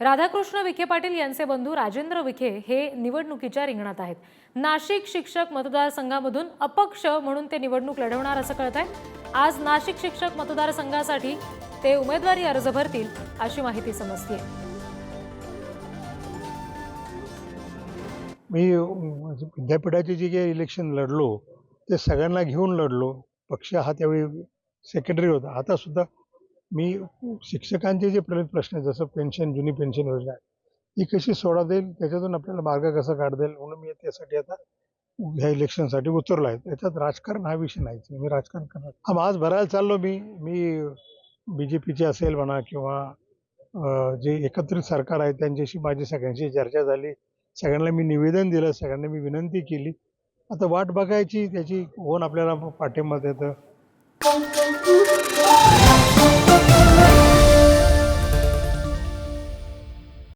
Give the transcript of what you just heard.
राधाकृष्ण विखे पाटील यांचे बंधू राजेंद्र विखे हे निवडणुकीच्या रिंगणात आहेत। नाशिक शिक्षक मतदारसंघामधून अपक्ष म्हणून ते निवडणूक लढवणार असं कळतंय। आज नाशिक शिक्षक मतदारसंघासाठी ते उमेदवारी अर्ज भरतील अशी माहिती समजते। मी विद्यापीठाचे जे काही इलेक्शन लढलो ते सगळ्यांना घेऊन लढलो। पक्ष हा त्यावेळी सेक्रेटरी होता। आता सुद्धा मी शिक्षकांचे जे प्रश्न जसं पेन्शन, जुनी पेन्शन योजना ही कशी सोडवता येईल, त्याच्यातून आपल्याला मार्ग कसा काढता येईल म्हणून मी त्यासाठी आता ह्या इलेक्शनसाठी उतरलो आहे। त्याच्यात राजकारण हा विषय नाहीच, मी राजकारण करणार। आज भरायला चाललो मी BJPचे असेल म्हणा किंवा जे एकत्रित सरकार आहे त्यांच्याशी माझी सगळ्यांशी चर्चा झाली। सगळ्यांना मी निवेदन दिलं, सगळ्यांना मी विनंती केली। आता वाट बघायची त्याची, कोण आपल्याला पाठिंबा देतं।